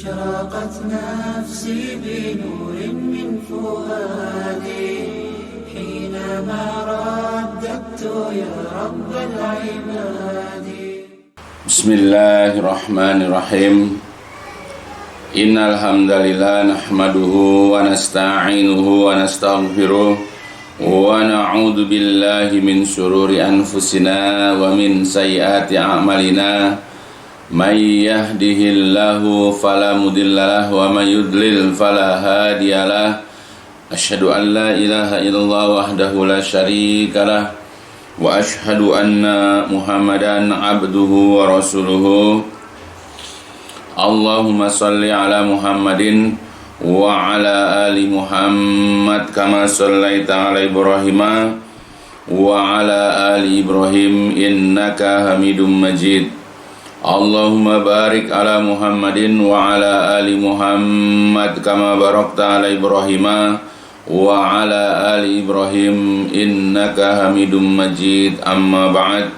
أشرقت نفسي بنور من فؤادي حينما رددت يا رب العباد. بسم الله الرحمن الرحيم. Innal hamdalillah nahmaduhu wa nasta'inuhu wa nastaghfiruh wa na'udzu billahi min shururi anfusina wa min sayyiati a'malina. May yahdihillahu fala mudhillalah wa may yudlil fala hadiyalah. Asyhadu an la ilaha illallah wahdahu la syarikalah wa asyhadu anna Muhammadan abduhu wa rasuluhu. Allahumma salli ala Muhammadin wa ala ali Muhammad kama sallaita ala Ibrahim wa ala ali Ibrahim innaka Hamidum Majid. Allahumma barik ala Muhammadin wa ala ali Muhammad kama barakta ala Ibrahim wa ala ali Ibrahim innaka Hamidum Majid. Amma ba'd.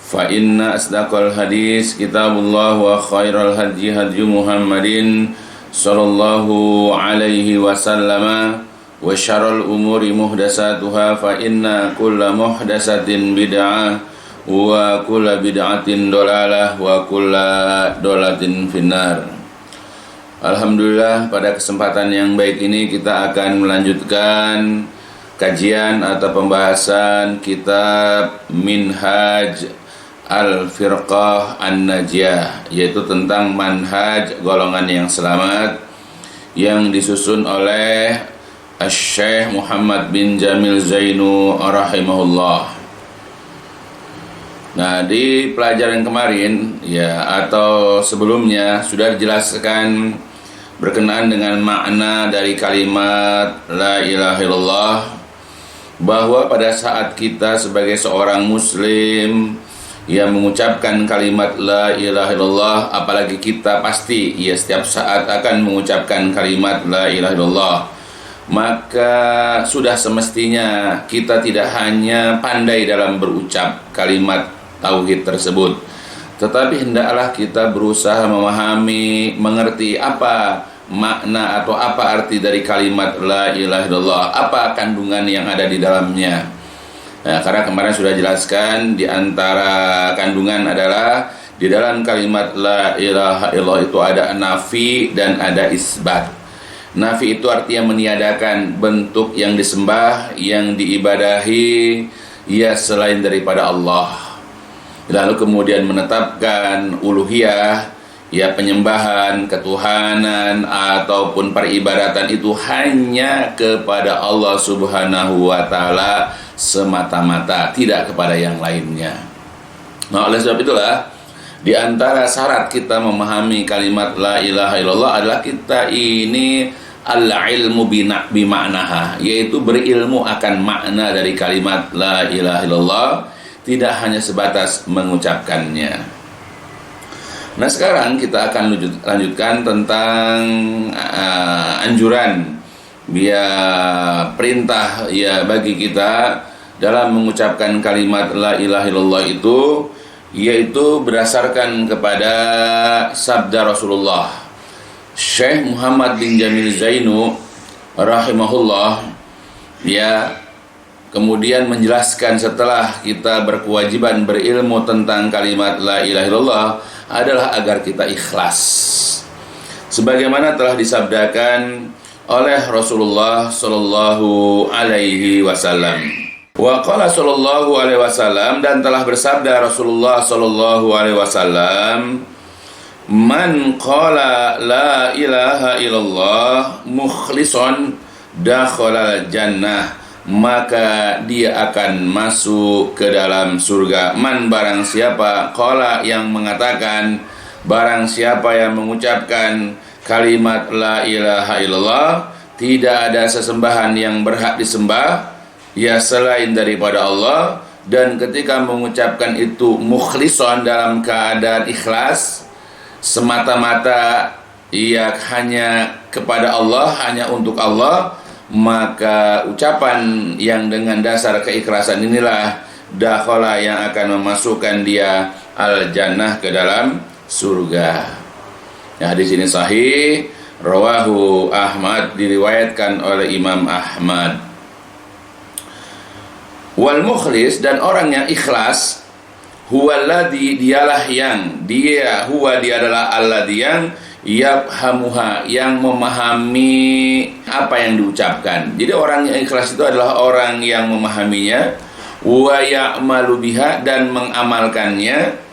Fa inna asdaqal hadis kitabullah wa khairal hadyi hadyu Muhammadin sallallahu alaihi wasallam wa syarrul umuri muhdasatuha fa inna kulla muhdasatin bid'ah wa kulla bid'atin dolalah wa kulla dolatin finnar. Alhamdulillah, pada kesempatan yang baik ini kita akan melanjutkan kajian atau pembahasan kitab Minhaj Al-Firqah An-Najiyah, yaitu tentang manhaj golongan yang selamat yang disusun oleh Syekh Muhammad bin Jamil Zainu rahimahullah. Nah, di pelajaran kemarin atau sebelumnya sudah dijelaskan berkenaan dengan makna dari kalimat la ilaha illallah, bahwa pada saat kita sebagai seorang muslim yang mengucapkan kalimat la ilaha illallah, apalagi kita pasti setiap saat akan mengucapkan kalimat la ilaha illallah, maka sudah semestinya kita tidak hanya pandai dalam berucap kalimat tauhid tersebut, tetapi hendaklah kita berusaha memahami, mengerti apa makna atau apa arti dari kalimat la ilaha illallah, apa kandungan yang ada di dalamnya. Nah, karena kemarin sudah jelaskan, di antara kandungan adalah di dalam kalimat la ilaha illallah itu ada nafi dan ada isbat. Nafi itu artinya meniadakan bentuk yang disembah, yang diibadahi selain daripada Allah. Lalu kemudian menetapkan uluhiyah, penyembahan, ketuhanan ataupun peribadatan itu hanya kepada Allah Subhanahu wa taala semata-mata, tidak kepada yang lainnya. Nah, oleh sebab itulah di antara syarat kita memahami kalimat la ilaha illallah adalah kita ini al-ilmu bima'naha, yaitu berilmu akan makna dari kalimat la ilaha illallah, tidak hanya sebatas mengucapkannya. Nah, sekarang kita akan lanjutkan tentang anjuran perintah bagi kita dalam mengucapkan kalimat la ilaha illallah itu, yaitu berdasarkan kepada sabda Rasulullah. Syekh Muhammad bin Jamil Zainu rahimahullah kemudian menjelaskan, setelah kita berkewajiban berilmu tentang kalimat la ilaha illallah adalah agar kita ikhlas, sebagaimana telah disabdakan oleh Rasulullah sallallahu alaihi wasallam. Wa qala sallallahu alaihi wasallam, dan telah bersabda Rasulullah sallallahu alaihi wasallam, man qala la ilaha illallah mukhlishon dakhala jannah, maka dia akan masuk ke dalam surga. Man, barang siapa, qala yang mengatakan, barang siapa yang mengucapkan kalimat la ilaha illallah, tidak ada sesembahan yang berhak disembah selain daripada Allah, dan ketika mengucapkan itu mukhlishon, dalam keadaan ikhlas, semata-mata hanya kepada Allah, hanya untuk Allah, maka ucapan yang dengan dasar keikhlasan inilah dakhala, yang akan memasukkan dia al-jannah, ke dalam surga. Ya, hadis ini sahih, rawahu Ahmad, diriwayatkan oleh Imam Ahmad. Wal mukhlis, dan orang yang ikhlas, huwaladzi, dialah yang dia adalah alladzi yang yafhamuha, yang memahami apa yang diucapkan. Jadi orang yang ikhlas itu adalah orang yang memahaminya, wa ya'malu biha, dan mengamalkannya,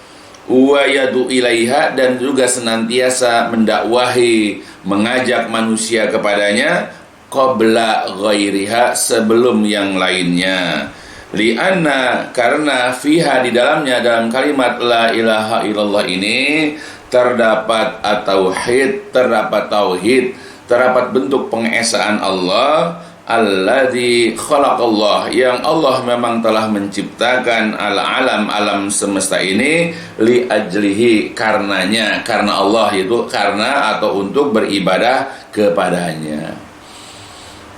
wa yadu ilaiha, dan juga senantiasa mendakwahi, mengajak manusia kepadanya, qabla ghairiha, sebelum yang lainnya. Lianna, karena fiha, di dalamnya, dalam kalimat la ilaha illallah ini terdapat at-tauhid, terdapat tauhid, terdapat bentuk pengesaan Allah, alladzi khalaqallah, yang Allah memang telah menciptakan al-alam, alam semesta ini, li ajlihi, karenanya, karena Allah itu karena atau untuk beribadah kepadanya.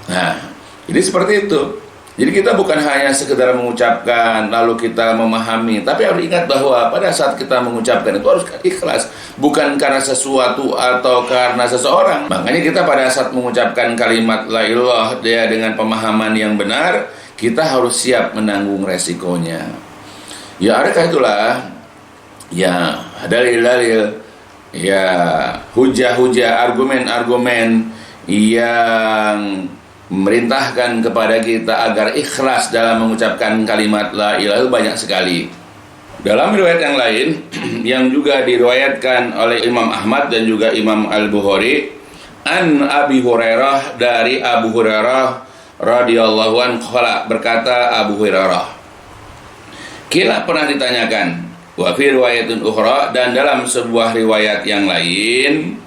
Nah, jadi seperti itu. Jadi kita bukan hanya sekedar mengucapkan lalu kita memahami, tapi harus ingat bahwa pada saat kita mengucapkan itu harus ikhlas, bukan karena sesuatu atau karena seseorang. Makanya kita pada saat mengucapkan kalimat la ilallah dia dengan pemahaman yang benar, kita harus siap menanggung resikonya. Ya, adakah itulah ya dalil-dalil, ya hujah-hujah, argumen-argumen yang memerintahkan kepada kita agar ikhlas dalam mengucapkan kalimat la ilaha, banyak sekali. Dalam riwayat yang lain yang juga diriwayatkan oleh Imam Ahmad dan juga Imam Al-Bukhari, an Abi Hurairah, dari Abu Hurairah radhiyallahu anhu, berkata Abu Hurairah, kila, pernah ditanyakan, wa fi riwayatun ukhra, dan dalam sebuah riwayat yang lain,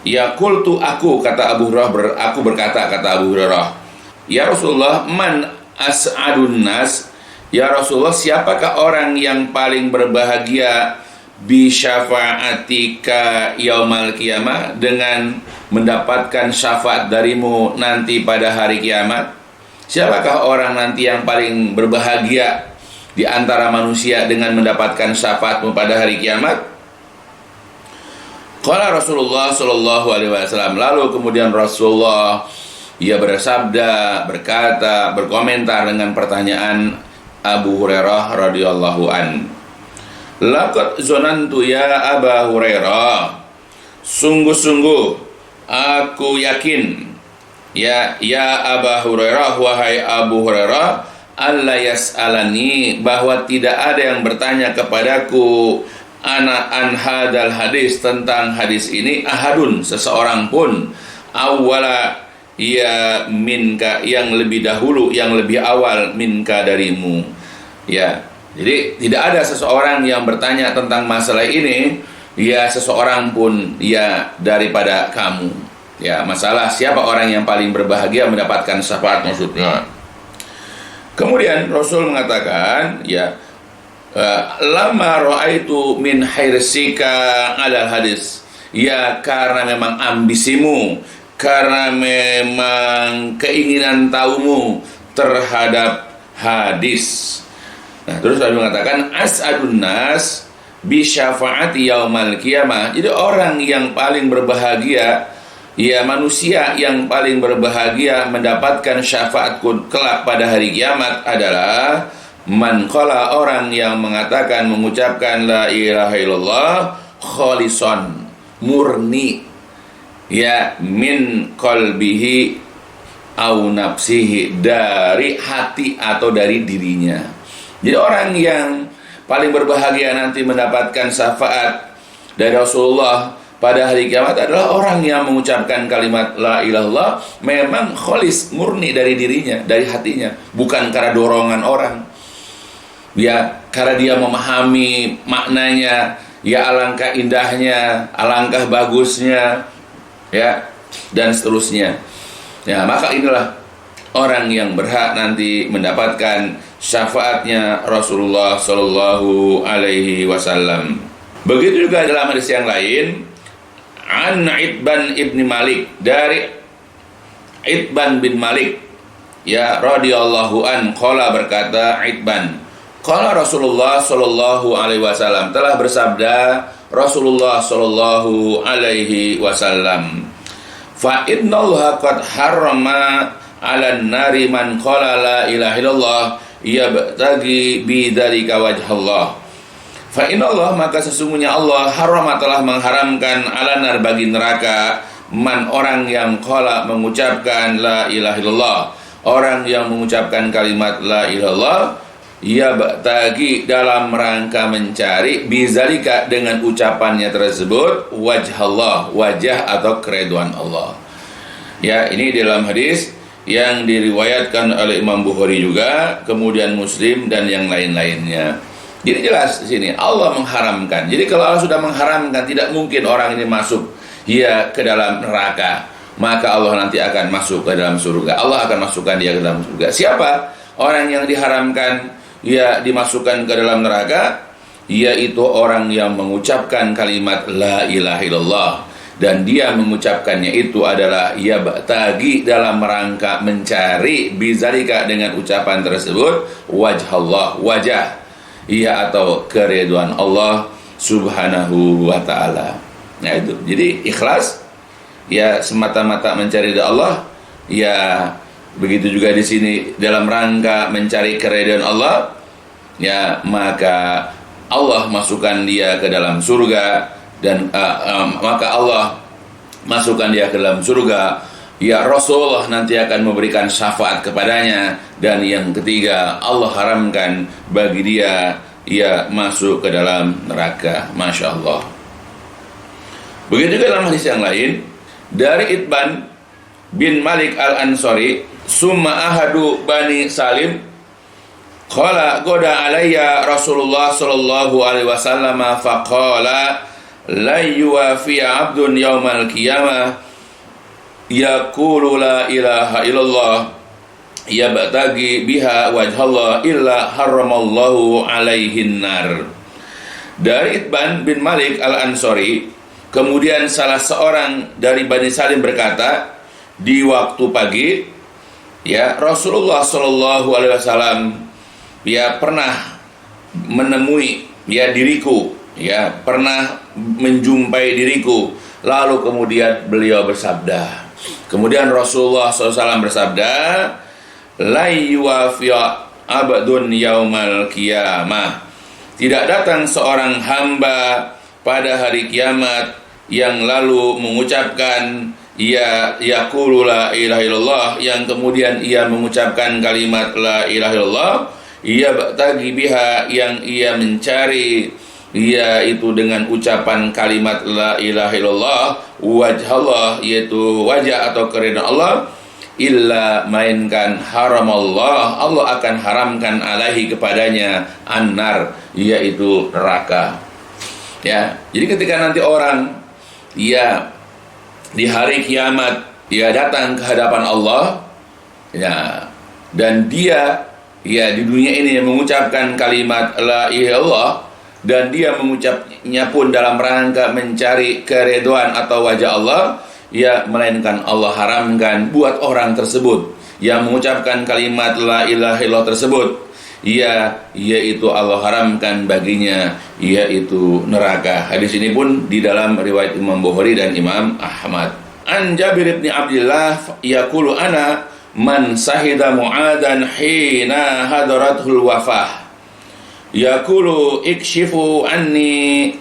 ya qultu, aku, kata Abu Hurairah, aku berkata, kata Abu Hurairah, ya Rasulullah, man as'adun nas, ya Rasulullah, siapakah orang yang paling berbahagia bi syafa'atika yaumal qiyamah, dengan mendapatkan syafaat darimu nanti pada hari kiamat? Siapakah orang nanti yang paling berbahagia di antara manusia dengan mendapatkan syafaatmu pada hari kiamat? Qala Rasulullah sallallahu alaihi wasallam, lalu kemudian Rasulullah ia bersabda, berkata, berkomentar dengan pertanyaan Abu Hurairah radhiyallahu an. Laqad zonantu ya Aba Hurairah, sungguh-sungguh aku yakin, ya Aba Hurairah, wahai Abu Hurairah, alla yas'alani, bahwa tidak ada yang bertanya kepadaku, ana an hadal hadis, tentang hadis ini, ahadun, seseorang pun, awwala, ya minka, yang lebih dahulu, yang lebih awal, minka, darimu. Ya, jadi tidak ada seseorang yang bertanya tentang masalah ini, ya seseorang pun, ya daripada kamu. Ya, masalah siapa orang yang paling berbahagia mendapatkan syafaat, maksudnya. Kemudian Rasul mengatakan, ya, lama ra'aitu min hirsika alal hadis, ya karena memang ambisimu, karena memang keinginan tahumu terhadap hadis. Nah, terus Nabi mengatakan as'adun nas bi syafaati yaumal qiyamah. Jadi orang yang paling berbahagia, ya manusia yang paling berbahagia mendapatkan syafaatku kelak pada hari kiamat adalah man qala, orang yang mengatakan, mengucapkan la ilaha illallah kholison, murni, ya min qalbihi au nafsihi, dari hati atau dari dirinya. Jadi orang yang paling berbahagia nanti mendapatkan syafaat dari Rasulullah pada hari kiamat adalah orang yang mengucapkan kalimat la ilaha illallah memang kholis, murni dari dirinya, dari hatinya, bukan karena dorongan orang. Ya, karena dia memahami maknanya, ya alangkah indahnya, alangkah bagusnya, ya, dan seterusnya. Ya, maka inilah orang yang berhak nanti mendapatkan syafaatnya Rasulullah Sallallahu Alaihi Wasallam. Begitu juga dalam hadis yang lain, an Itban ibni Malik, dari Itban bin Malik, ya radhiyallahu an, qala, berkata Itban, qala Rasulullah sallallahu alaihi wasallam, telah bersabda Rasulullah sallallahu alaihi wasallam. Fa innallaha qad harrama 'alan nari man qala la ilaha illallah yabtagi bidzalika wajhallah. Fa innallaha, maka sesungguhnya Allah harrama, telah mengharamkan 'alan nar, bagi neraka, man, orang yang qala, mengucapkan la ilaha illallah, orang yang mengucapkan kalimat la ilaha illallah, yabtagi, dalam rangka mencari, bizalika, dengan ucapannya tersebut, wajhallah, wajah atau keridhaan Allah. Ya, ini dalam hadis yang diriwayatkan oleh Imam Bukhari juga, kemudian Muslim dan yang lain-lainnya. Jadi jelas di sini Allah mengharamkan. Jadi kalau Allah sudah mengharamkan, tidak mungkin orang ini masuk ke dalam neraka, maka Allah nanti akan masuk ke dalam surga. Allah akan masukkan dia ke dalam surga. Siapa orang yang diharamkan dimasukkan ke dalam neraka? Yaitu orang yang mengucapkan kalimat la ilaha illallah, dan dia mengucapkannya itu adalah yabtagi, dalam rangka mencari, bizalika, dengan ucapan tersebut, wajhallah, wajah atau keridhaan Allah subhanahu wa ta'ala. Nah itu, jadi ikhlas semata-mata mencari ridha Allah, begitu juga di sini dalam rangka mencari keridhaan Allah, maka Allah masukkan dia ke dalam surga, dan maka Allah masukkan dia ke dalam surga. Rasulullah nanti akan memberikan syafaat kepadanya, dan yang ketiga, Allah haramkan bagi dia masuk ke dalam neraka. Masya Allah. Begitu juga dalam hadis yang lain dari Itban bin Malik al-Ansari, summa ahadu bani Salim qala goda alayya Rasulullah sallallahu alaihi wasallam faqala la yuwafi abdun yaumal qiyamah yaqulu la ilaha illallah yabtagi biha wajhallah illa haramallahu alaihin nar. Dari Itban bin Malik al-Ansari, kemudian salah seorang dari Bani Salim berkata, di waktu pagi, Rasulullah Shallallahu Alaihi Wasallam pernah menemui diriku, pernah menjumpai diriku. Lalu kemudian beliau bersabda, kemudian Rasulullah SAW bersabda, la yuwafi'a abdun yaumal qiyamah, tidak datang seorang hamba pada hari kiamat yang lalu mengucapkan yaqulu la ilaha illallah, yang kemudian ia mengucapkan kalimat la ilaha illallah, bagi biha, yang ia mencari itu dengan ucapan kalimat la ilaha illallah, wajhallah, yaitu wajah atau keridhaan Allah, illa, mainkan haramallah, Allah akan haramkan alaihi, kepadanya, annar, yaitu neraka. Jadi ketika nanti orang di hari kiamat datang ke hadapan Allah, dan dia di dunia ini mengucapkan kalimat la ilaha illallah, dan dia mengucapnya pun dalam rangka mencari keridhaan atau wajah Allah, melainkan Allah haramkan buat orang tersebut yang mengucapkan kalimat la ilaha illallah tersebut, yaitu Allah haramkan baginya, yaitu neraka. Hadis ini pun di dalam riwayat Imam Bukhari dan Imam Ahmad. An Jabir bin Abdullah yaqulu ana man sahida Mu'adan hina hadaratul wafah yaqulu ikshifu anni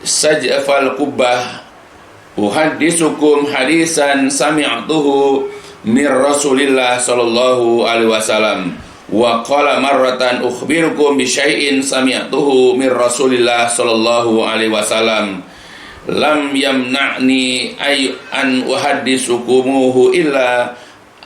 sajfal qubbah uhaddisukum hadisan sami'tuhu min Rasulillah sallallahu alaihi wasallam wa qala marratan ukhbirukum bi syai'in sami'tuhu min Rasulillah sallallahu alaihi wasallam lam yamna'ni ay an uhaddisukumuhu illa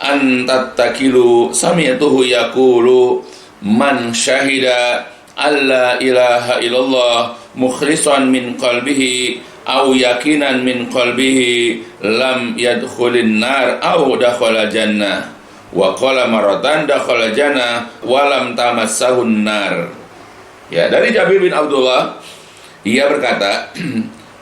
an tattakilu sami'tuhu yaqulu man syahida alla ilaha illallah mukhlishan min qalbihi aw yakinan min qalbihi lam yadkhulin nar aw dakhala jannah. Wa qala maratan dakhala jannah wa lam tamassahun nar. Dari Jabir bin Abdullah, ia berkata,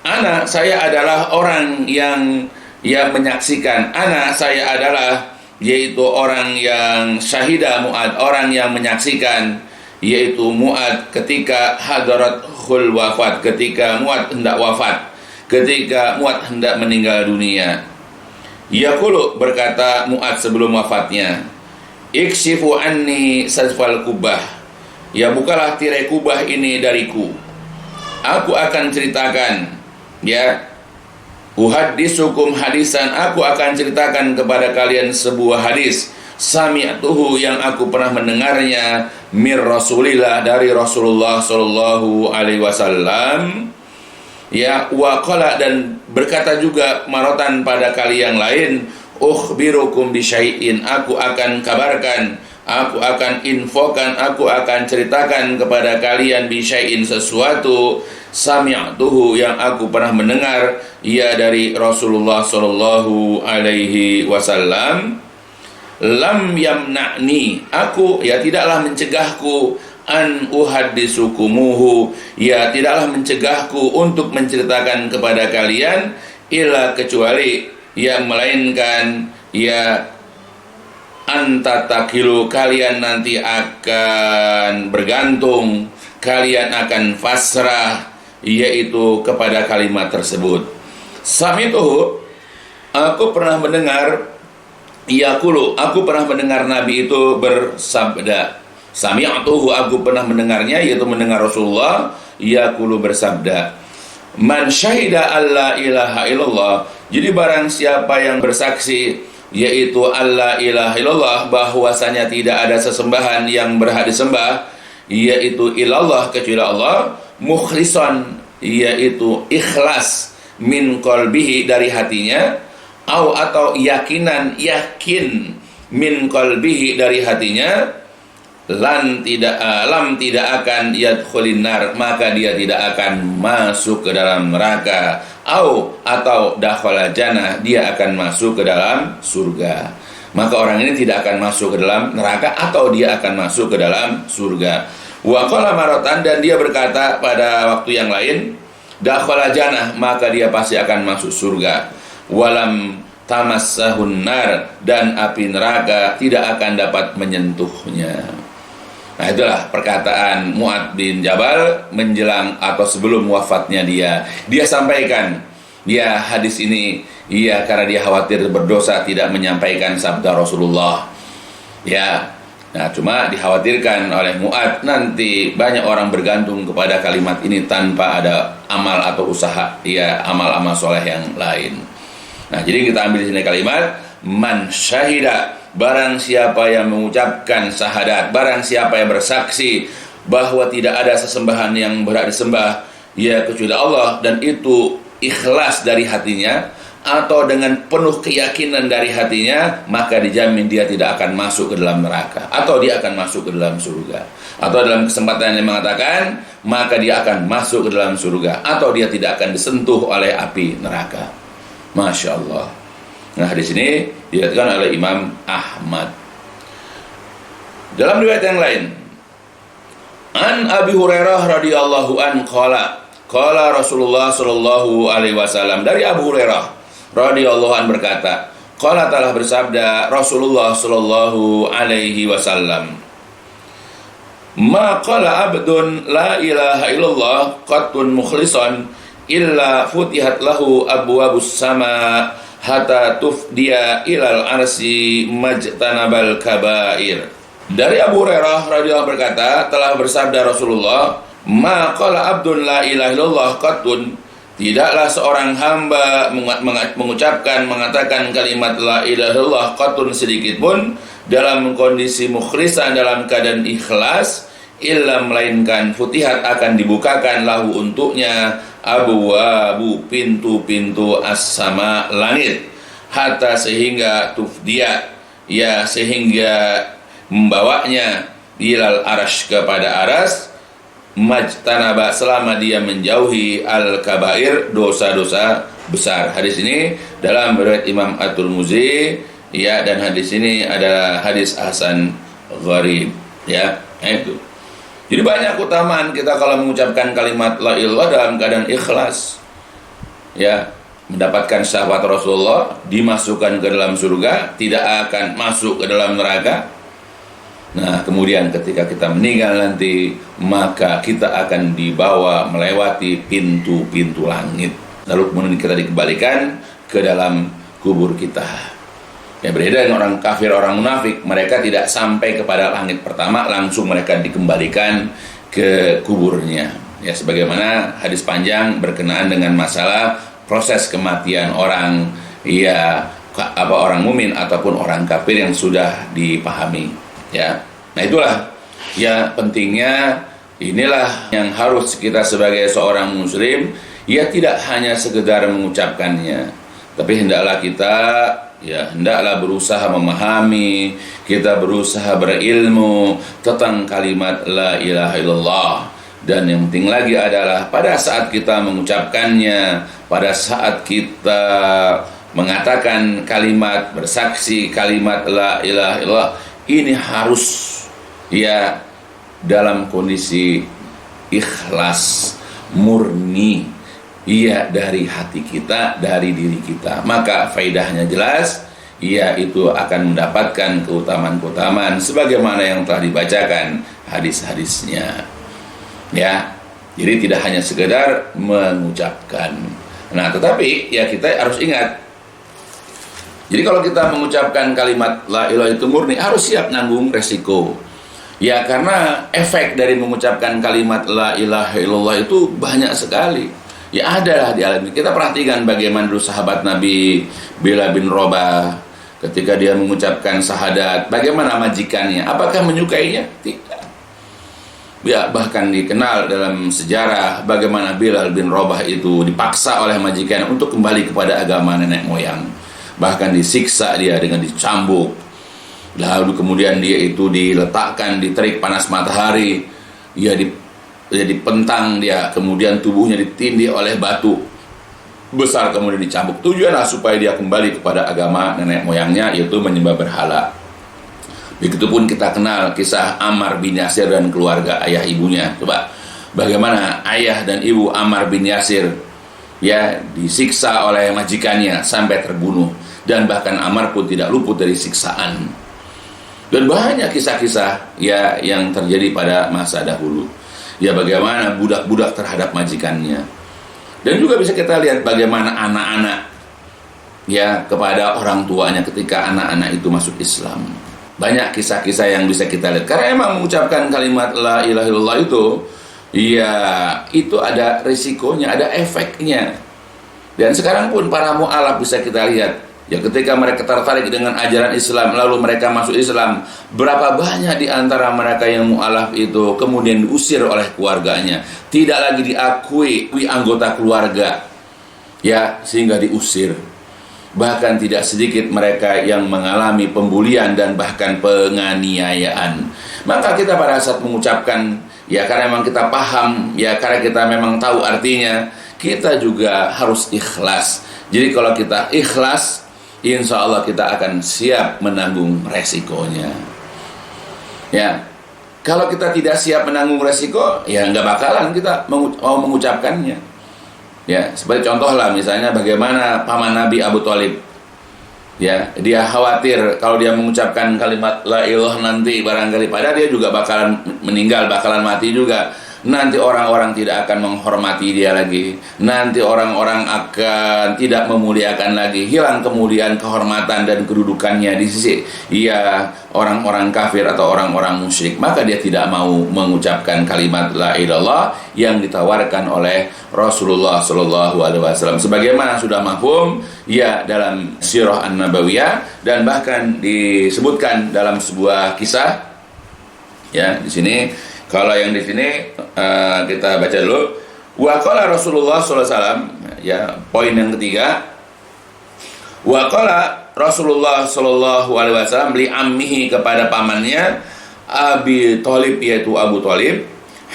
ana, saya adalah orang yang menyaksikan, ana, saya adalah, yaitu orang yang syahida Mu'ad, orang yang menyaksikan yaitu Mu'ad ketika hadaratul wafat, ketika Mu'ad hendak wafat, ketika Mu'ad hendak meninggal dunia. Yaqulu, berkata Mu'ad sebelum wafatnya, ikshifu anni sajfal kubah, ya bukalah tirai kubah ini dariku, aku akan ceritakan, ya, uhaddisukum hadisan, aku akan ceritakan kepada kalian sebuah hadis, sami'tuhu, yang aku pernah mendengarnya, mir Rasulillah, dari Rasulullah sallallahu alaihi wasallam, ya, waqala, dan berkata juga marotan pada kali yang lain, ukhbirukum bisyai'in, aku akan kabarkan, aku akan infokan, aku akan ceritakan kepada kalian bisyai'in, sesuatu, sami'tuhu, yang aku pernah mendengar, ya, dari Rasulullah sallallahu alaihi wasallam, lam yamna'ni, aku, ya, tidaklah mencegahku, an uhaddisukumuhu, ya, tidaklah mencegahku untuk menceritakan kepada kalian, illa, kecuali, ya, melainkan, ya, antatakilu, kalian nanti akan bergantung, kalian akan pasrah, yaitu kepada kalimat tersebut. Samituhu, aku pernah mendengar, yaqulu, aku pernah mendengar Nabi itu bersabda. Sami'tuhu, aku pernah mendengarnya, yaitu mendengar Rasulullah yaqulu, bersabda, man syahida alla ilaha illallah, jadi barang siapa yang bersaksi, yaitu alla ilaha illallah, bahwasanya tidak ada sesembahan yang berhak disembah, yaitu ilallah, kecuali Allah, mukhlishon, yaitu ikhlas, min qalbihi, dari hatinya, atau yakinan, yakin, min qalbihi, dari hatinya, lam tidak akan yadkhulin nar, maka dia tidak akan masuk ke dalam neraka, atau dakhala jannah, dia akan masuk ke dalam surga. Maka orang ini tidak akan masuk ke dalam neraka, atau dia akan masuk ke dalam surga. Wa qala maratan, dan dia berkata pada waktu yang lain, dakhala jannah, maka dia pasti akan masuk surga. Walam tamassahun nar, dan api neraka tidak akan dapat menyentuhnya. Nah, itulah perkataan Mu'ad bin Jabal menjelang atau sebelum wafatnya dia. Dia sampaikan, ya, hadis ini, ya, karena dia khawatir berdosa tidak menyampaikan sabda Rasulullah. Ya, nah, cuma dikhawatirkan oleh Mu'ad nanti banyak orang bergantung kepada kalimat ini tanpa ada amal atau usaha, ya, amal-amal soleh yang lain. Nah, jadi kita ambil di sini kalimat man syahida, barang siapa yang mengucapkan syahadat, barang siapa yang bersaksi bahwa tidak ada sesembahan yang berhak disembah, ya, kecuali Allah, dan itu ikhlas dari hatinya atau dengan penuh keyakinan dari hatinya, maka dijamin dia tidak akan masuk ke dalam neraka, atau dia akan masuk ke dalam surga. Atau dalam kesempatan yang mengatakan, maka dia akan masuk ke dalam surga, atau dia tidak akan disentuh oleh api neraka. Masya Allah. Nah, di sini diriwayatkan oleh Imam Ahmad. Dalam riwayat yang lain, an Abi Hurairah radhiyallahu an qala Rasulullah sallallahu alaihi wasallam, dari Abu Hurairah radhiyallahu an berkata, qala, telah bersabda Rasulullah sallallahu alaihi wasallam, ma qala abdun la ilaha illallah qattun mukhlishan illa futihat lahu abwabus sama hatta tufdiya ilal arsi majtanabal kabair. Dari Abu Hurairah radhiyallahu berkata, telah bersabda Rasulullah, ma qala abdun la ilaha illallah qattun, tidaklah seorang hamba mengatakan kalimat la ilaha illallah qattun, sedikit pun, dalam kondisi mukhlisan, dalam keadaan ikhlas, illa, melainkan futihat, akan dibukakan lahu, untuknya, abwabu, pintu-pintu as-sama, langit, hatta, sehingga, tufdiya, ya, sehingga membawanya, ilal arash, kepada aras, majtanaba, selama dia menjauhi al-kabair, dosa-dosa besar. Hadis ini dalam riwayat Imam At-Tirmidzi, ya, dan hadis ini adalah hadis hasan gharib, ya, itu. Jadi banyak keutamaan kita kalau mengucapkan kalimat la ilallah dalam keadaan ikhlas, ya, mendapatkan syafaat Rasulullah, dimasukkan ke dalam surga, tidak akan masuk ke dalam neraka, Nah, kemudian ketika kita meninggal nanti, maka kita akan dibawa melewati pintu-pintu langit. Lalu kemudian kita dikembalikan ke dalam kubur kita. Ya, berbeda dengan orang kafir, orang munafik, mereka tidak sampai kepada langit pertama, langsung mereka dikembalikan ke kuburnya. Ya, sebagaimana hadis panjang berkenaan dengan masalah proses kematian orang, ya, orang mumin ataupun orang kafir yang sudah dipahami. Ya, nah itulah ya pentingnya, inilah yang harus kita sebagai seorang muslim, ya tidak hanya sekedar mengucapkannya, tapi hendaklah berusaha memahami, kita berusaha berilmu tentang kalimat la ilaha illallah. Dan yang penting lagi adalah pada saat kita mengucapkannya, pada saat kita mengatakan kalimat, bersaksi kalimat la ilaha illallah, ini harus ya dalam kondisi ikhlas, murni, ya dari hati kita, dari diri kita. Maka faedahnya jelas, ya itu akan mendapatkan keutamaan-keutamaan sebagaimana yang telah dibacakan hadis-hadisnya. Ya, jadi tidak hanya sekedar mengucapkan. Nah, tetapi ya kita harus ingat, jadi kalau kita mengucapkan kalimat la ilaha itu murni, harus siap nanggung resiko. Ya, karena efek dari mengucapkan kalimat la ilaha illallah itu banyak sekali. Ya adalah di alam ini. Kita perhatikan bagaimana dulu sahabat Nabi Bilal bin Rabah ketika dia mengucapkan syahadat, bagaimana majikannya? Apakah menyukainya? Tidak. Ya, bahkan dikenal dalam sejarah bagaimana Bilal bin Rabah itu dipaksa oleh majikannya untuk kembali kepada agama nenek moyang. Bahkan disiksa dia dengan dicambuk. Lalu kemudian dia itu diletakkan di terik panas matahari. Ya dipentang dia, kemudian tubuhnya ditindih oleh batu besar, kemudian dicambuk. Tujuanlah supaya dia kembali kepada agama nenek moyangnya, yaitu menyembah berhala. Begitupun kita kenal kisah Ammar bin Yasir dan keluarga ayah ibunya. Coba bagaimana ayah dan ibu Ammar bin Yasir ya disiksa oleh majikannya sampai terbunuh, dan bahkan Ammar pun tidak luput dari siksaan. Dan banyak kisah-kisah ya yang terjadi pada masa dahulu. Ya bagaimana budak-budak terhadap majikannya. Dan juga bisa kita lihat bagaimana anak-anak ya kepada orang tuanya ketika anak-anak itu masuk Islam. Banyak kisah-kisah yang bisa kita lihat. Karena emang mengucapkan kalimat la ilaha illallah itu, ya itu ada risikonya, ada efeknya. Dan sekarang pun para mu'alaf bisa kita lihat, ya ketika mereka tertarik dengan ajaran Islam, lalu mereka masuk Islam, berapa banyak di antara mereka yang mu'alaf itu kemudian diusir oleh keluarganya, tidak lagi diakui anggota keluarga, ya sehingga diusir. Bahkan tidak sedikit mereka yang mengalami pembulian dan bahkan penganiayaan. Maka kita pada saat mengucapkan, ya karena memang kita paham, ya karena kita memang tahu artinya, kita juga harus ikhlas. Jadi kalau kita ikhlas, insya Allah kita akan siap menanggung resikonya. Ya, kalau kita tidak siap menanggung resiko, ya nggak bakalan kita mau mengucapkannya. Ya, seperti contoh lah misalnya bagaimana paman Nabi Abu Thalib. Ya, dia khawatir kalau dia mengucapkan kalimat la ilaha nanti barangkali padahal dia juga bakalan meninggal, bakalan mati juga. Nanti orang-orang tidak akan menghormati dia lagi. Nanti orang-orang akan tidak memuliakan lagi. Hilang kemudian kehormatan dan kedudukannya di sisi orang-orang kafir atau orang-orang musyrik. Maka dia tidak mau mengucapkan kalimat la ilallah yang ditawarkan oleh Rasulullah SAW. Sebagaimana sudah mafhum ya dalam Sirah An-Nabawiyah, dan bahkan disebutkan dalam sebuah kisah. Ya, di sini kalau yang di sini kita baca dulu. Wa qala Rasulullah SAW, ya poin yang ketiga. Wa qala Rasulullah SAW li ammihi, kepada pamannya Abi Thalib, yaitu Abu Thalib,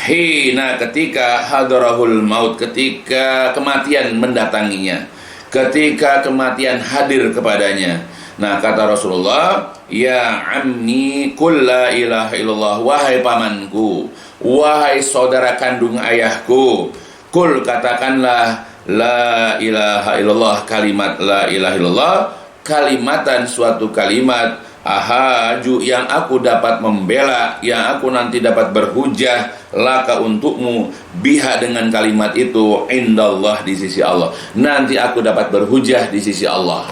hina ketika hadarahul maut, ketika kematian mendatanginya, ketika kematian hadir kepadanya. Nah, kata Rasulullah, ya ammi qul la ilaha illallah, wahai pamanku, wahai saudara kandung ayahku, qul katakanlah la ilaha illallah, kalimat la ilaha illallah, kalimatan suatu kalimat, ahaju, yang aku dapat membela, yang aku nanti dapat berhujah laka untukmu, biha dengan kalimat itu, indallah di sisi Allah. Nanti aku dapat berhujah di sisi Allah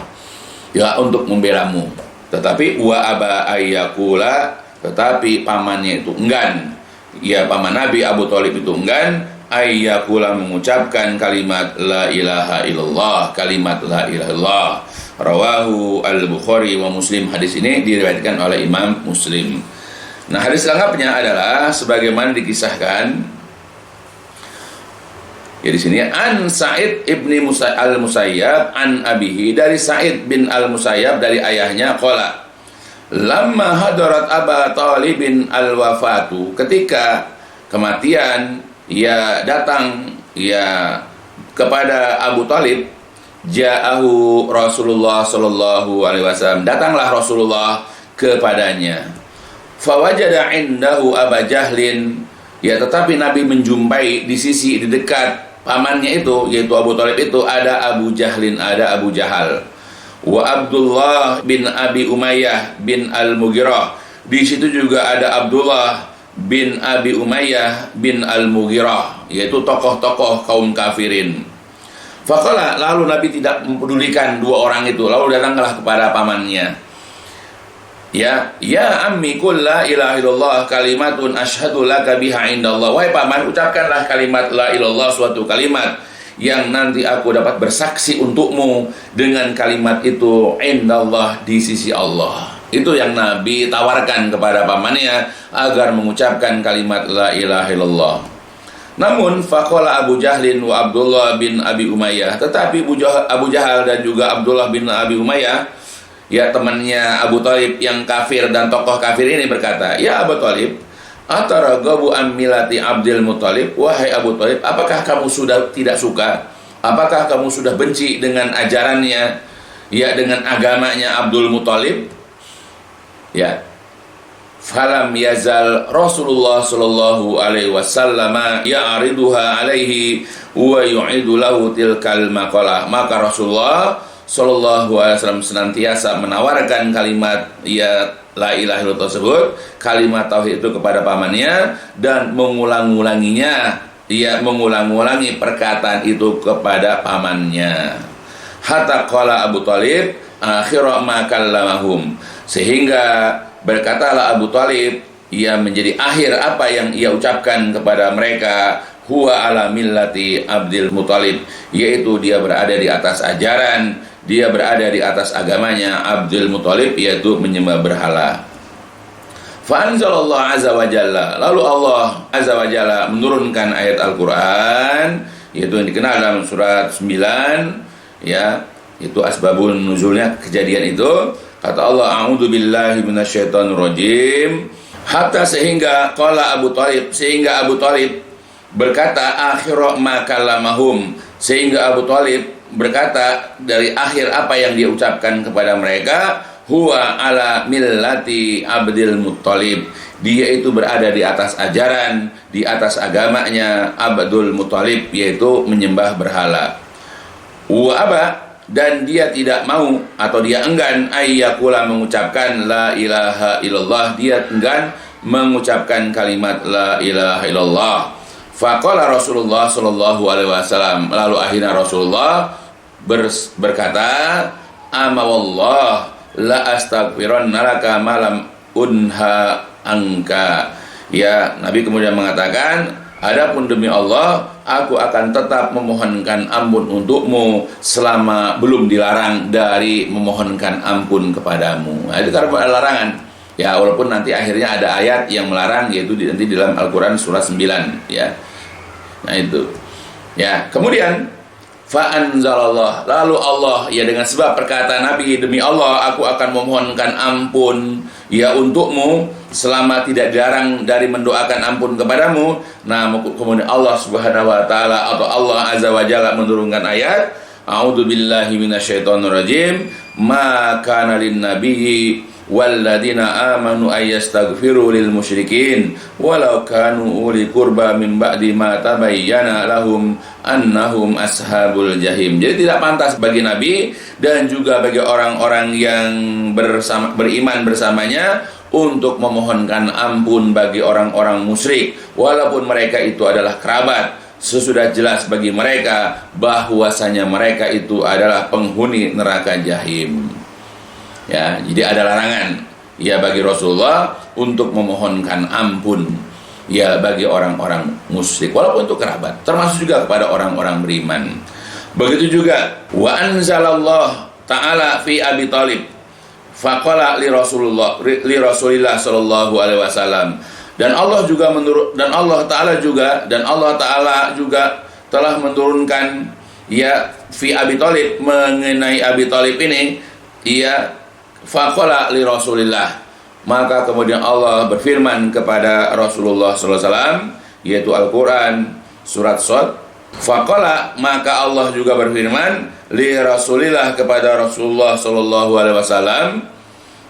ya untuk membelamu. Tetapi wa aba ayyakula, tetapi pamannya itu enggan, ya paman Nabi Abu Thalib itu enggan ayyakula mengucapkan kalimat la ilaha illallah, kalimat la ilaha illallah. Rawahu al-Bukhari wa Muslim. Hadis ini diriwayatkan oleh Imam Muslim. Nah, hadis lengkapnya adalah sebagaimana dikisahkan ya di sini, an Sa'id ibni al-Musayyab an abihi, dari Sa'id bin al-Musayyab dari ayahnya, qala lamma hadarat Aba Talibin al-wafatu, ketika kematian ya datang ya kepada Abu Talib, ja'ahu Rasulullah sallallahu alaihi wasallam, datanglah Rasulullah kepadanya. Fawajada indahu Aba Jahlin, ya tetapi Nabi menjumpai di sisi, di dekat pamannya itu, yaitu Abu Talib itu, ada Abu Jahlin, ada Abu Jahal. Wa Abdullah bin Abi Umayyah bin Al-Mughirah, di situ juga ada Abdullah bin Abi Umayyah bin Al-Mughirah, yaitu tokoh-tokoh kaum kafirin. Faqala, lalu Nabi tidak mempedulikan dua orang itu, lalu datanglah kepada pamannya. Ya ammi qul la ilaha illallah kalimatun asyhadu laka biha indallah. Wahai paman, ucapkanlah kalimat la ilallah, suatu kalimat yang nanti aku dapat bersaksi untukmu dengan kalimat itu indallah, di sisi Allah. Itu yang Nabi tawarkan kepada pamannya agar mengucapkan kalimat la ilaha illallah. Namun faqala Abu Jahlin wa Abdullah bin Abi Umayyah, tetapi Abu Jahal dan juga Abdullah bin Abi Umayyah, ya temannya Abu Thalib yang kafir dan tokoh kafir ini, berkata, ya Abu Thalib, ataragabu an milati Abdul Muthalib, wahai Abu Thalib, apakah kamu sudah tidak suka, apakah kamu sudah benci dengan ajarannya, ya dengan agamanya Abdul Muthalib? Ya, falam yazal Rasulullah sallallahu alaihi wasallam ya'riduha alaihi wa yu'idu lahu tilkal maqalah. Maka Rasulullah sallallahu alaihi wasallam senantiasa menawarkan kalimat ya la ilaha illallah tersebut, kalimat tauhid itu, kepada pamannya, dan mengulang-ulanginya, ia mengulang-ulangi perkataan itu kepada pamannya. Hatta qala Abu Thalib akhira ma kallamahum, sehingga berkatalah Abu Thalib, ia menjadi akhir apa yang ia ucapkan kepada mereka, huwa ala millati Abdul Muthalib, yaitu dia berada di atas ajaran, dia berada di atas agamanya Abdul Muthalib, yaitu menyembah berhala. Fa anzalallahu azza wa jalla, lalu Allah azza wa jalla menurunkan ayat Al-Qur'an, yaitu yang dikenal dalam surat 9, ya, itu asbabun nuzulnya kejadian itu. Kata Allah, a'udzu billahi minasyaitonir rajim, hatta, sehingga qala Abu Thalib, sehingga Abu Thalib berkata akhira ma kallamahum, sehingga Abu Thalib berkata dari akhir apa yang dia ucapkan kepada mereka, huwa ala millati Abdul Muthalib, dia itu berada di atas ajaran, di atas agamanya Abdul Muthalib, yaitu menyembah berhala. Wa aba, dan dia tidak mau atau dia enggan ayyakula mengucapkan la ilaha illallah, dia enggan mengucapkan kalimat la ilaha illallah. Faqala Rasulullah sallallahu alaihi wasallam, lalu akhirnya Rasulullah berkata, ama wallah la astaghfiranna laka malam unha angka. Ya, Nabi kemudian mengatakan, adapun demi Allah, aku akan tetap memohonkan ampun untukmu selama belum dilarang dari memohonkan ampun kepadamu. Nah, itu karena ada larangan. Ya, walaupun nanti akhirnya ada ayat yang melarang, yaitu nanti di dalam Al-Quran surah 9. Ya, nah itu. Ya, kemudian fa'anzalallah, lalu Allah, ya dengan sebab perkataan Nabi, demi Allah aku akan memohonkan ampun ya untukmu selama tidak dilarang dari mendoakan ampun kepadamu. Nah, kemudian Allah Subhanahu wa taala atau Allah Azza wa Jalla menurunkan ayat, a'udzu billahi minasyaitonir rajim, ma kana lin nabiyyi walladzina amanu ayastaghfiru lil musyrikin walau kanu uli qurba min ba'di ma tabayyana lahum annahum ashabul jahim. Jadi tidak pantas bagi Nabi dan juga bagi orang-orang yang beriman bersamanya untuk memohonkan ampun bagi orang-orang musyrik walaupun mereka itu adalah kerabat, sesudah jelas bagi mereka bahwasanya mereka itu adalah penghuni neraka jahim. Ya, jadi ada larangan ya bagi Rasulullah untuk memohonkan ampun ya bagi orang-orang musyrik walaupun itu kerabat, termasuk juga kepada orang-orang beriman. Begitu juga wa anzalallah ta'ala fi Abi Thalib faqala li Rasulillah sallallahu alaihi wasallam. Dan Allah Ta'ala juga telah menurunkan ya fi Abi Thalib, mengenai Abi Thalib ini ya faqala li Rasulillah, maka kemudian Allah berfirman kepada Rasulullah sallallahu alaihi wasallam, yaitu Al-Qur'an surat Shad. Faqala, maka Allah juga berfirman li Rasulillah kepada Rasulullah sallallahu alaihi wasallam,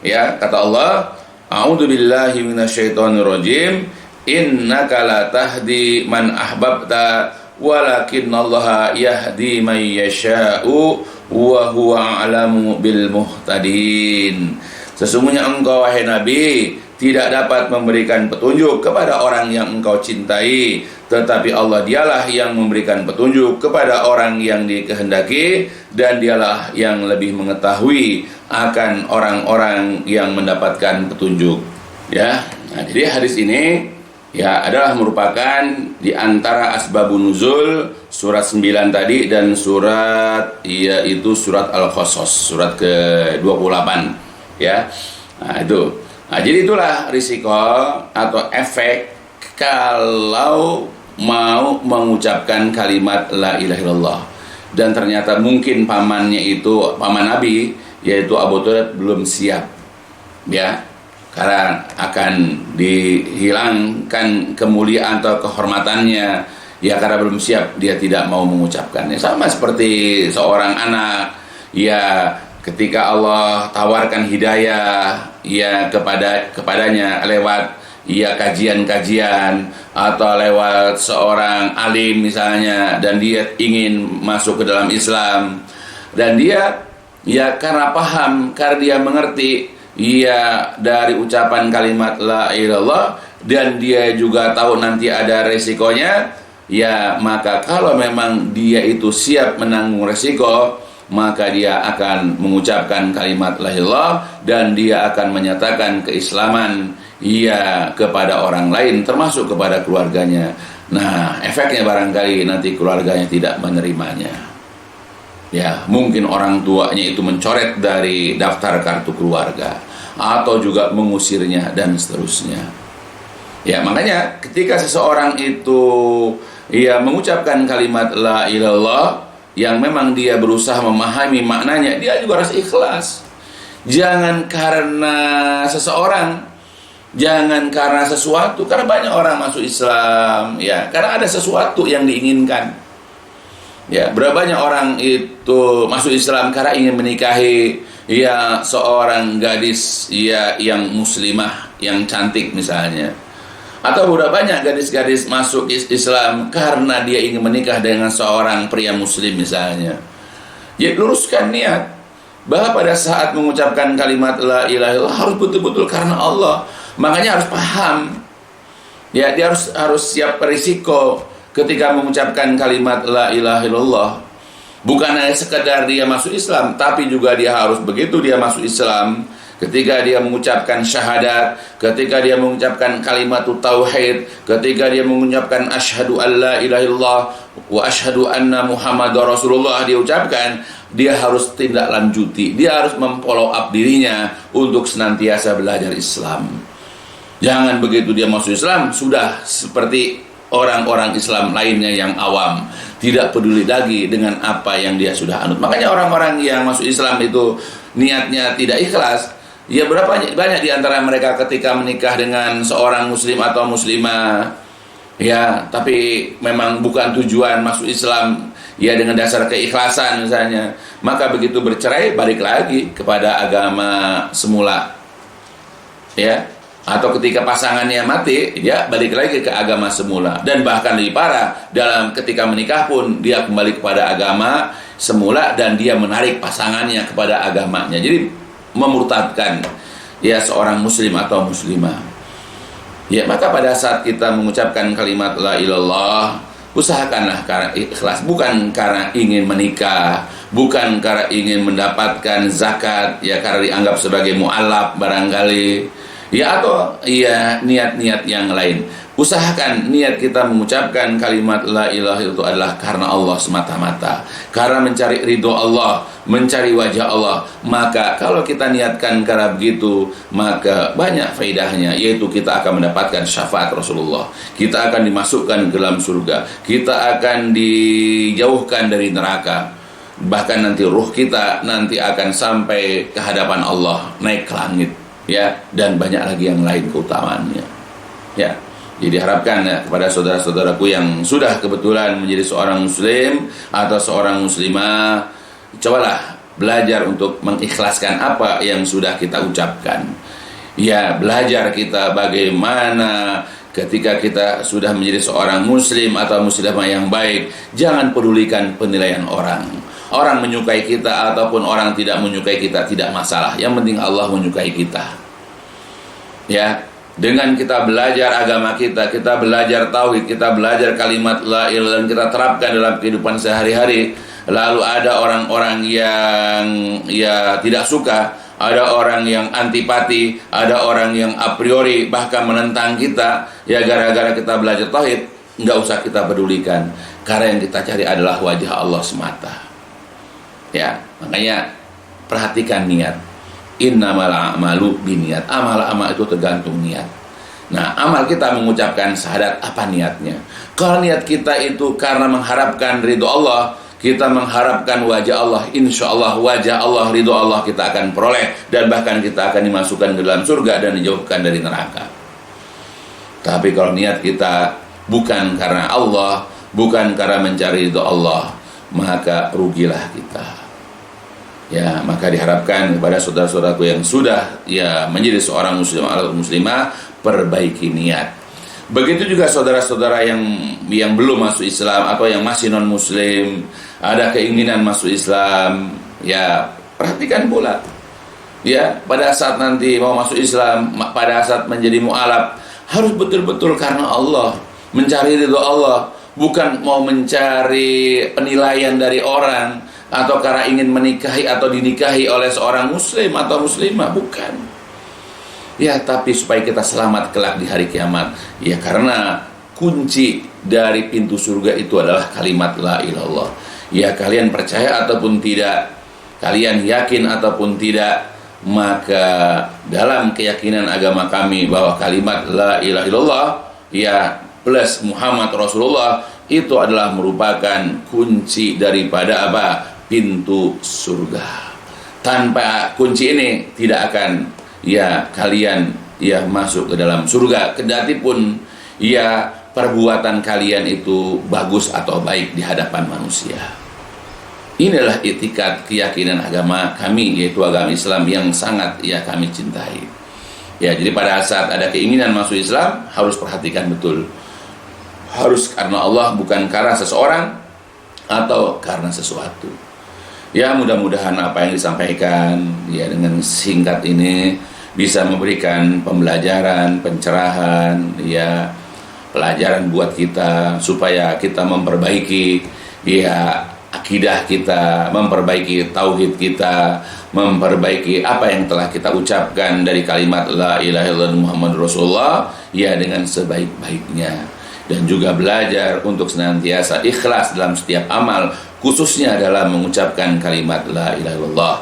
ya, kata Allah, a'udzu billahi minasyaitonir rajim, innaka la tahdi man ahbabta walakinallaha yahdi man yasha'u wa huwa a'lamu bil muhtadin. Sesungguhnya engkau wahai Nabi tidak dapat memberikan petunjuk kepada orang yang engkau cintai, tetapi Allah dialah yang memberikan petunjuk kepada orang yang dikehendaki, dan dialah yang lebih mengetahui akan orang-orang yang mendapatkan petunjuk. Ya, nah, jadi hadis ini ya adalah merupakan di antara asbabun nuzul surat 9 tadi dan surat yaitu surat Al-Qasas surat ke-28 ya. Nah, itu. Nah, jadi itulah risiko atau efek kalau mau mengucapkan kalimat la ilaha illallah dan ternyata mungkin paman Nabi yaitu Abu Thalib belum siap ya, karena akan dihilangkan kemuliaan atau kehormatannya ya, karena belum siap dia tidak mau mengucapkannya. Sama seperti seorang anak ya, ketika Allah tawarkan hidayah ya kepadanya lewat ya kajian-kajian atau lewat seorang alim misalnya, dan dia ingin masuk ke dalam Islam, dan dia ya karena paham, karena dia mengerti ya dari ucapan kalimat la ilaha illallah, dan dia juga tahu nanti ada resikonya ya, maka kalau memang dia itu siap menanggung resiko, maka dia akan mengucapkan kalimat la ilaha illallah dan dia akan menyatakan keislaman ia kepada orang lain, termasuk kepada keluarganya. Nah, efeknya barangkali nanti keluarganya tidak menerimanya. Ya, mungkin orang tuanya itu mencoret dari daftar kartu keluarga atau juga mengusirnya dan seterusnya. Ya, makanya ketika seseorang itu ia mengucapkan kalimat la ilaha illallah yang memang dia berusaha memahami maknanya, dia juga harus ikhlas. Jangan karena seseorang, jangan karena sesuatu, karena banyak orang masuk Islam ya karena ada sesuatu yang diinginkan. Ya, berapa banyak orang itu masuk Islam karena ingin menikahi ya seorang gadis ya yang muslimah, yang cantik misalnya. Atau berapa banyak gadis-gadis masuk Islam karena dia ingin menikah dengan seorang pria muslim misalnya. Ya, luruskan niat bahwa pada saat mengucapkan kalimat la ilaha illallah harus betul-betul karena Allah. Makanya harus paham. Ya, dia harus siap berisiko ketika mengucapkan kalimat la ilaha illallah. Bukan hanya sekedar dia masuk Islam, tapi juga dia harus begitu dia masuk Islam, ketika dia mengucapkan syahadat, ketika dia mengucapkan kalimat tauhid, ketika dia mengucapkan asyhadu alla ilaha illallah wa asyhadu anna muhammadar rasulullah, dia ucapkan, dia harus tindak lanjuti, dia harus memfollow up dirinya untuk senantiasa belajar Islam. Jangan begitu dia masuk Islam sudah seperti orang-orang Islam lainnya yang awam, tidak peduli lagi dengan apa yang dia sudah anut. Makanya orang-orang yang masuk Islam itu niatnya tidak ikhlas. Ya, berapa banyak di antara mereka ketika menikah dengan seorang muslim atau muslimah ya, tapi memang bukan tujuan masuk Islam ya dengan dasar keikhlasan misalnya, maka begitu bercerai balik lagi kepada agama semula ya, atau ketika pasangannya mati, dia balik lagi ke agama semula. Dan bahkan lebih parah, dalam ketika menikah pun dia kembali kepada agama semula dan dia menarik pasangannya kepada agamanya. Jadi memurtadkan ya seorang muslim atau muslimah. Ya, maka pada saat kita mengucapkan kalimat la ilallah, usahakanlah karena ikhlas, bukan karena ingin menikah, bukan karena ingin mendapatkan zakat, ya karena dianggap sebagai mu'alaf barangkali, ya atau ya niat-niat yang lain. Usahakan niat kita mengucapkan kalimat la ilaha itu adalah karena Allah semata-mata, karena mencari ridho Allah, mencari wajah Allah. Maka kalau kita niatkan karena begitu, maka banyak faedahnya, yaitu kita akan mendapatkan syafaat Rasulullah, kita akan dimasukkan ke dalam surga, kita akan dijauhkan dari neraka, bahkan nanti ruh kita nanti akan sampai ke hadapan Allah, naik ke langit, ya, dan banyak lagi yang lain keutamaannya, ya. Jadi harapkan ya, kepada saudara-saudaraku yang sudah kebetulan menjadi seorang muslim atau seorang muslimah, cobalah belajar untuk mengikhlaskan apa yang sudah kita ucapkan. Ya, belajar kita bagaimana ketika kita sudah menjadi seorang muslim atau muslimah yang baik, jangan pedulikan penilaian orang. Orang menyukai kita ataupun orang tidak menyukai kita tidak masalah. Yang penting Allah menyukai kita. Ya, dengan kita belajar agama kita belajar tauhid, kita belajar kalimat la ilaha dan kita terapkan dalam kehidupan sehari-hari, lalu ada orang-orang yang ya tidak suka, ada orang yang antipati, ada orang yang a priori bahkan menentang kita, ya gara-gara kita belajar tauhid, nggak usah kita pedulikan, karena yang kita cari adalah wajah Allah semata. Ya, makanya perhatikan niat. Innamal a'malu binniyat. Amal-amal itu tergantung niat. Nah, amal kita mengucapkan syahadat, apa niatnya? Kalau niat kita itu karena mengharapkan ridho Allah, kita mengharapkan wajah Allah, insya Allah wajah Allah, ridho Allah kita akan peroleh, dan bahkan kita akan dimasukkan ke dalam surga dan dijauhkan dari neraka. Tapi kalau niat kita bukan karena Allah, bukan karena mencari ridho Allah, maka rugilah kita. Ya, maka diharapkan kepada saudara-saudaraku yang sudah ya menjadi seorang muslim atau muslimah, perbaiki niat. Begitu juga saudara-saudara yang belum masuk Islam atau yang masih non muslim, ada keinginan masuk Islam, ya perhatikan pula. Ya, pada saat nanti mau masuk Islam, pada saat menjadi mu'alaf, harus betul-betul karena Allah, mencari ridho Allah, bukan mau mencari penilaian dari orang, atau karena ingin menikahi atau dinikahi oleh seorang muslim atau muslimah, bukan. Ya, tapi supaya kita selamat kelak di hari kiamat. Ya, karena kunci dari pintu surga itu adalah kalimat la ilallah. Ya, kalian percaya ataupun tidak, kalian yakin ataupun tidak, maka dalam keyakinan agama kami bahwa kalimat la ilaha illallah ya plus Muhammad Rasulullah itu adalah merupakan kunci daripada apa? Pintu surga. Tanpa kunci ini tidak akan ya kalian ya masuk ke dalam surga, kendati pun ya perbuatan kalian itu bagus atau baik di hadapan manusia. Inilah itikad keyakinan agama kami, yaitu agama Islam yang sangat ya kami cintai. Ya, jadi pada saat ada keinginan masuk Islam, harus perhatikan betul. Harus karena Allah, bukan karena seseorang atau karena sesuatu. Ya, mudah-mudahan apa yang disampaikan ya dengan singkat ini bisa memberikan pembelajaran, pencerahan, ya pelajaran buat kita supaya kita memperbaiki ya akidah kita, memperbaiki tauhid kita, memperbaiki apa yang telah kita ucapkan dari kalimat la ilaha illallah Muhammad Rasulullah ya dengan sebaik-baiknya. Dan juga belajar untuk senantiasa ikhlas dalam setiap amal, khususnya dalam mengucapkan kalimat la ilaha illallah.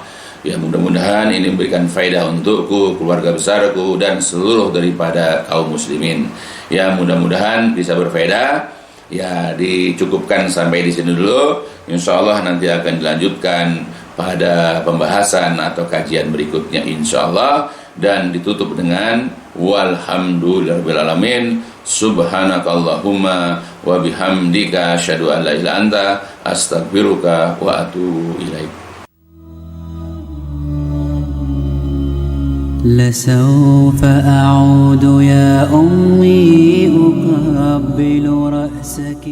Ya, mudah-mudahan ini memberikan faedah untukku, keluarga besarku, dan seluruh daripada kaum muslimin. Ya, mudah-mudahan bisa berfaedah. Ya, dicukupkan sampai di sini dulu. Insya Allah nanti akan dilanjutkan pada pembahasan atau kajian berikutnya insya Allah, dan ditutup dengan walhamdulillahirabbil alamin. Subhanakallahumma wa bihamdika asyhadu an la ilaha illa anta astaghfiruka wa atubu ilaik. لسوف أعود يا أمي أقبل رأسك